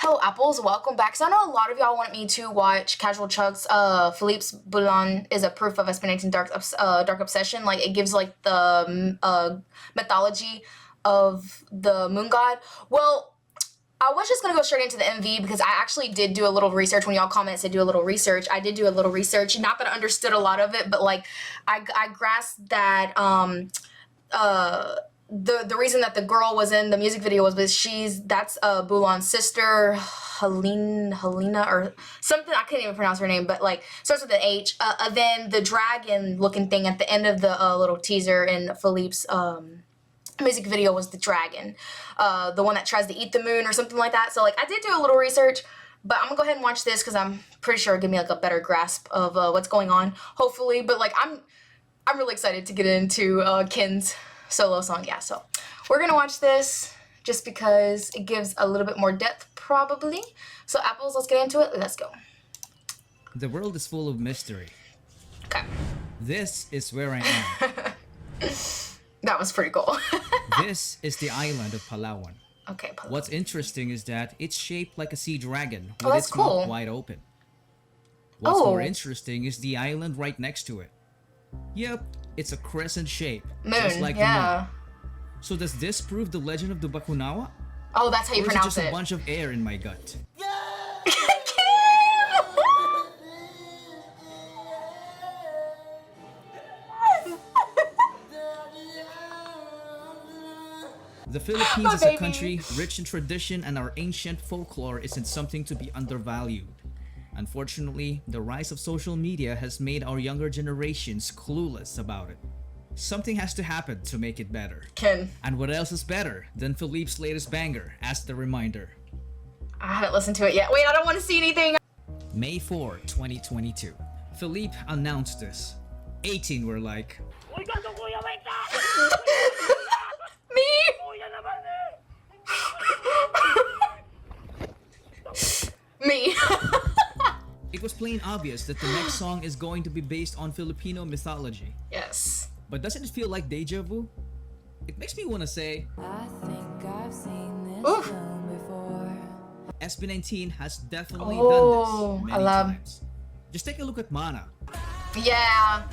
Hello Apples, welcome back. So I know a lot of y'all wanted me to watch Casual Chuck's Felip's BULAN is a proof of SB19's dark obsession. Like it gives like the mythology of the moon god. Well, I was just gonna go straight into the MV because I actually did do a little research. When y'all commented said do a little research, I did do a little research. Not that I understood a lot of it, but like I grasped that the reason that the girl was in the music video was because that's BULAN's sister, Helena or something. I can't even pronounce her name, but like starts with an H. Then the dragon looking thing at the end of the little teaser in Felip's music video was the dragon, the one that tries to eat the moon or something like that. So like I did do a little research, but I'm gonna go ahead and watch this because I'm pretty sure it'll give me like a better grasp of what's going on, hopefully. But like I'm really excited to get into Ken's solo song. Yeah, so we're gonna watch this just because it gives a little bit more depth probably. So Apples, let's get into it. Let's go. The world is full of mystery. Okay. This is where I am. That was pretty cool. This is the island of Palawan. Okay, Palawan. What's interesting is that it's shaped like a sea dragon with that's its cool. mouth wide open. What's more interesting is the island right next to it. Yep, it's a crescent shape, just like the moon. So does this prove the legend of the Bakunawa? Oh, that's how you pronounce Or is it just a bunch of air in my gut? The Philippines is a country rich in tradition, and our ancient folklore isn't something to be undervalued. Unfortunately, the rise of social media has made our younger generations clueless about it. Something has to happen to make it better. Ken. And what else is better than Felip's latest banger as the reminder? I haven't listened to it yet. Wait, I don't want to see anything. May 4, 2022. Felip announced this. 18 were like, Me? Me. It was plain obvious that the next song is going to be based on Filipino mythology. Yes. But doesn't it feel like deja vu? It makes me want to say, I think I've seen this film before. SB19 has definitely done this many times. Just take a look at Mana. Yeah.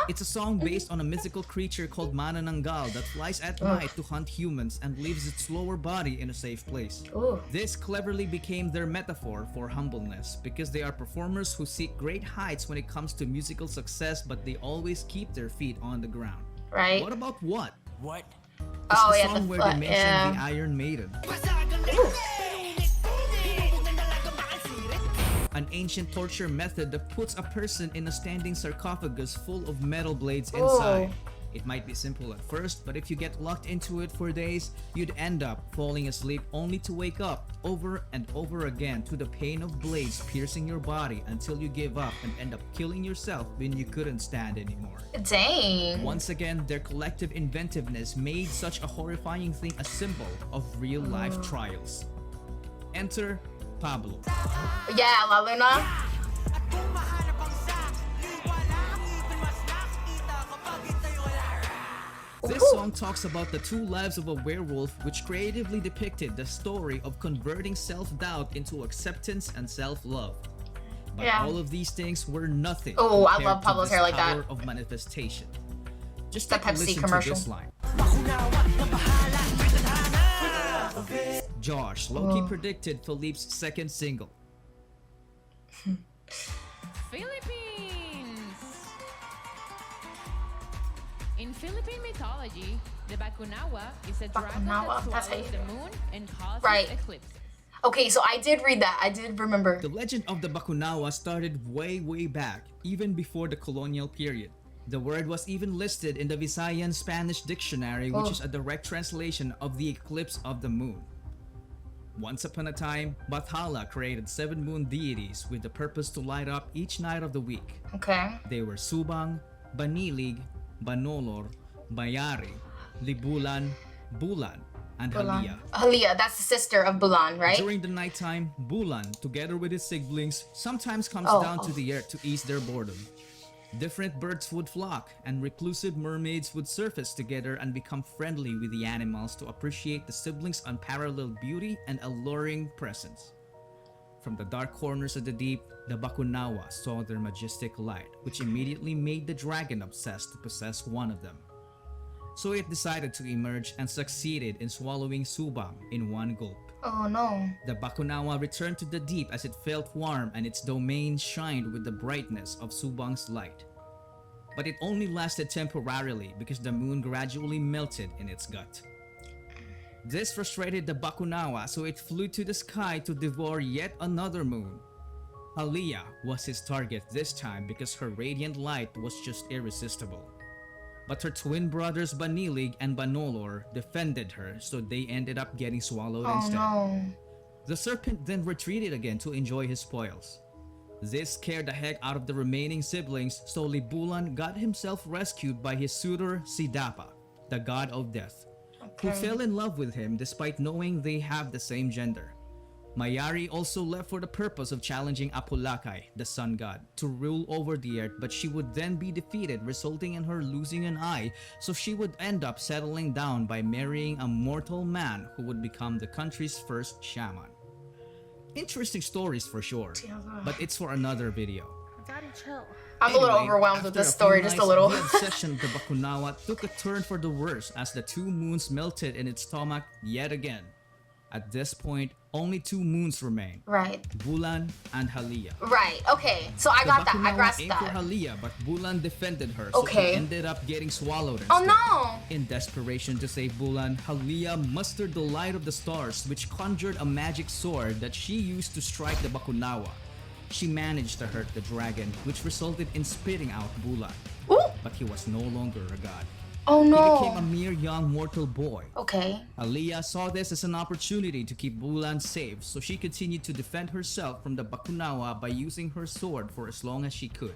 It's a song based on a mythical creature called Manananggal that flies at night to hunt humans and leaves its lower body in a safe place. This cleverly became their metaphor for humbleness because they are performers who seek great heights when it comes to musical success, but they always keep their feet on the ground. Right. What about What? What? It's the song where they mention the Iron Maiden. An ancient torture method that puts a person in a standing sarcophagus full of metal blades inside. It might be simple at first, but if you get locked into it for days, you'd end up falling asleep only to wake up over and over again to the pain of blades piercing your body until you give up and end up killing yourself when you couldn't stand anymore. Dang. Once again, their collective inventiveness made such a horrifying thing a symbol of real-life trials. Enter Pablo. Yeah, La Luna. This song talks about the two lives of a werewolf, which creatively depicted the story of converting self-doubt into acceptance and self-love. But all of these things were nothing. Oh, I love Pablo's hair like that. Power of manifestation. Just The take a Pepsi listen commercial. to this line. Josh low-key predicted Felip's second single. Philippines! In Philippine mythology, the Bakunawa is a dragon that That's swallows how the moon and causes eclipse. Okay, so I did read that. I did remember. The legend of the Bakunawa started way back, even before the colonial period. The word was even listed in the Visayan Spanish dictionary, which is a direct translation of the eclipse of the moon. Once upon a time, Bathala created 7 moon deities with the purpose to light up each night of the week. Okay. They were Subang, Banilig, Banolor, Bayari, Libulan, Bulan, and Halia. Halia, that's the sister of BULAN, right? During the nighttime, Bulan, together with his siblings, sometimes comes down to the earth to ease their boredom. Different birds would flock, and reclusive mermaids would surface together and become friendly with the animals to appreciate the siblings' unparalleled beauty and alluring presence. From the dark corners of the deep, the Bakunawa saw their majestic light, which immediately made the dragon obsessed to possess one of them. So it decided to emerge and succeeded in swallowing Subang in one gulp. Oh no. The Bakunawa returned to the deep as it felt warm and its domain shined with the brightness of Subang's light. But it only lasted temporarily because the moon gradually melted in its gut. This frustrated the Bakunawa, so it flew to the sky to devour yet another moon. Aliyah was his target this time because her radiant light was just irresistible. But her twin brothers Banilig and Banolor defended her, so they ended up getting swallowed instead. No. The serpent then retreated again to enjoy his spoils. This scared the heck out of the remaining siblings, so Bulan got himself rescued by his suitor Sidapa, the god of death, who fell in love with him despite knowing they have the same gender. Mayari also left for the purpose of challenging Apulakai, the sun god, to rule over the earth, but she would then be defeated, resulting in her losing an eye, so she would end up settling down by marrying a mortal man who would become the country's first shaman. Interesting stories for sure, but it's for another video. Daddy, chill. I'm a little overwhelmed with this story, just a little. The obsession of the Bakunawa took a turn for the worse as the two moons melted in its stomach yet again. At this point, only two moons remain. Right. Bulan and Haliyah. Right. Okay. So I got that. I grasped aimed for that. Haliyah, but Bulan defended her, so Okay. she ended up getting swallowed instead. Oh no! In desperation to save Bulan, Haliyah mustered the light of the stars, which conjured a magic sword that she used to strike the Bakunawa. She managed to hurt the dragon, which resulted in spitting out Bulan. Ooh! But he was no longer a god. Oh He no! became a mere young mortal boy. Okay. Aliyah saw this as an opportunity to keep Bulan safe, so she continued to defend herself from the Bakunawa by using her sword for as long as she could.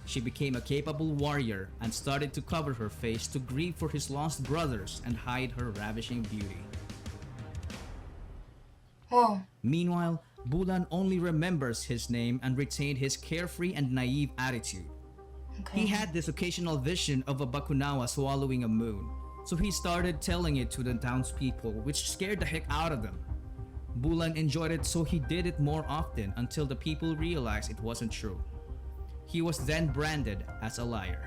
She became a capable warrior and started to cover her face to grieve for his lost brothers and hide her ravishing beauty. Whoa. Meanwhile, Bulan only remembers his name and retained his carefree and naive attitude. Okay. He had this occasional vision of a Bakunawa swallowing a moon, so he started telling it to the townspeople, which scared the heck out of them. Bulan enjoyed it, so he did it more often until the people realized it wasn't true. He was then branded as a liar.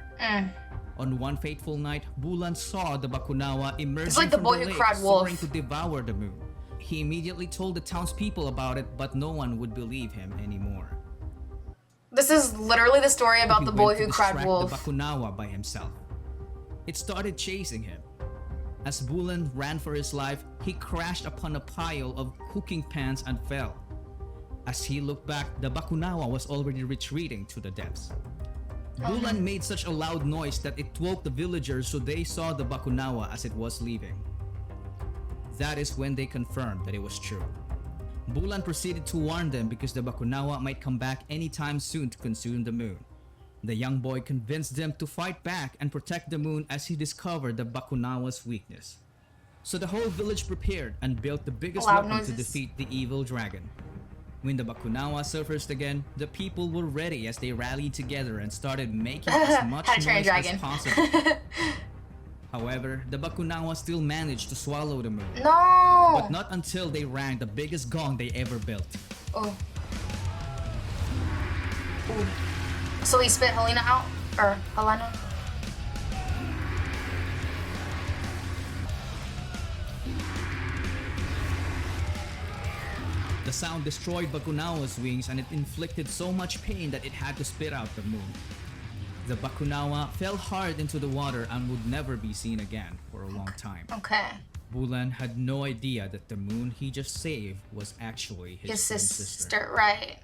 On one fateful night, Bulan saw the Bakunawa emerging It's like the from boy the who lake, cried wolf. soaring to devour the moon. He immediately told the townspeople about it, but no one would believe him anymore. This is literally the story about He the boy went to who cried distract wolf. the Bakunawa by himself. It started chasing him. As Bulan ran for his life, he crashed upon a pile of cooking pans and fell. As he looked back, the Bakunawa was already retreating to the depths. Bulan made such a loud noise that it woke the villagers, so they saw the Bakunawa as it was leaving. That is when they confirmed that it was true. Bulan proceeded to warn them because the Bakunawa might come back anytime soon to consume the moon. The young boy convinced them to fight back and protect the moon as he discovered the Bakunawa's weakness. So the whole village prepared and built the biggest Loud weapon to noises. defeat the evil dragon. When the Bakunawa surfaced again, the people were ready as they rallied together and started making as much Had to train a noise dragon. as possible. However, the Bakunawa still managed to swallow the moon. No! But not until they rang the biggest gong they ever built. Oh. Ooh. So he spit Helena out? Or Helena? The sound destroyed Bakunawa's wings and it inflicted so much pain that it had to spit out the moon. The Bakunawa fell hard into the water and would never be seen again for a long time. Okay. Bulan had no idea that the moon he just saved was actually his His twin sister, right.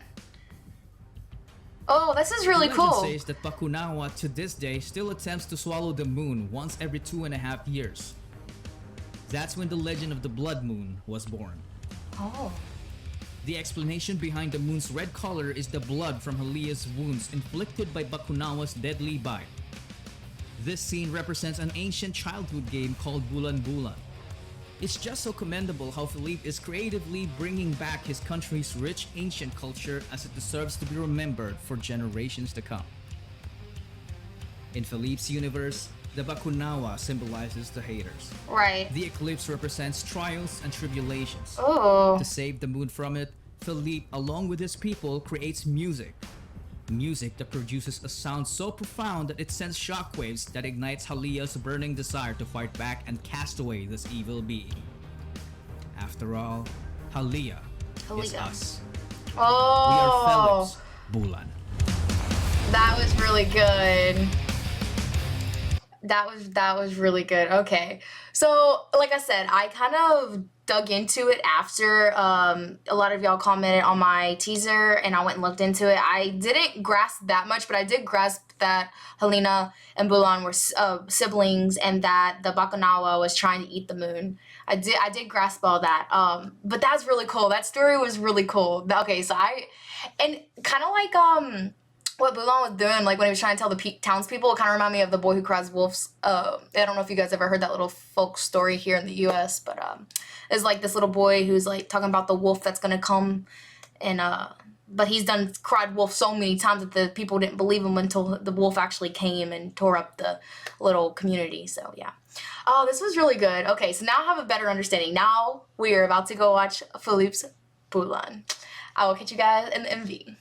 Oh, this is really The cool. legend says that Bakunawa to this day still attempts to swallow the moon once every 2.5 years. That's when the legend of the blood moon was born. Oh. The explanation behind the moon's red color is the blood from Haliyah's wounds inflicted by Bakunawa's deadly bite. This scene represents an ancient childhood game called Bulan Bulan. It's just so commendable how Felip is creatively bringing back his country's rich ancient culture as it deserves to be remembered for generations to come. In Felip's universe, the Bakunawa symbolizes the haters. Right. The eclipse represents trials and tribulations. Oh. To save the moon from it, Felip, along with his people, creates music. Music that produces a sound so profound that it sends shockwaves that ignites Halia's burning desire to fight back and cast away this evil being. After all, Halia is Halia. us. Oh. We are Felip's Bulan. That was really good. That was really good. Okay. So, like I said, I kind of dug into it after a lot of y'all commented on my teaser and I went and looked into it. I didn't grasp that much, but I did grasp that Helena and Bulan were siblings and that the Bakunawa was trying to eat the moon. I did grasp all that. But that's really cool. That story was really cool. Okay, so and kind of like what Bulan was doing, like when he was trying to tell the townspeople, it kind of reminded me of The Boy Who Cries Wolves. I don't know if you guys ever heard that little folk story here in the U.S., but it's like this little boy who's like talking about the wolf that's gonna come, and but he's done cried wolf so many times that the people didn't believe him until the wolf actually came and tore up the little community. So yeah. Oh, this was really good. Okay, so now I have a better understanding. Now we are about to go watch Felip's Bulan. I will catch you guys in the MV.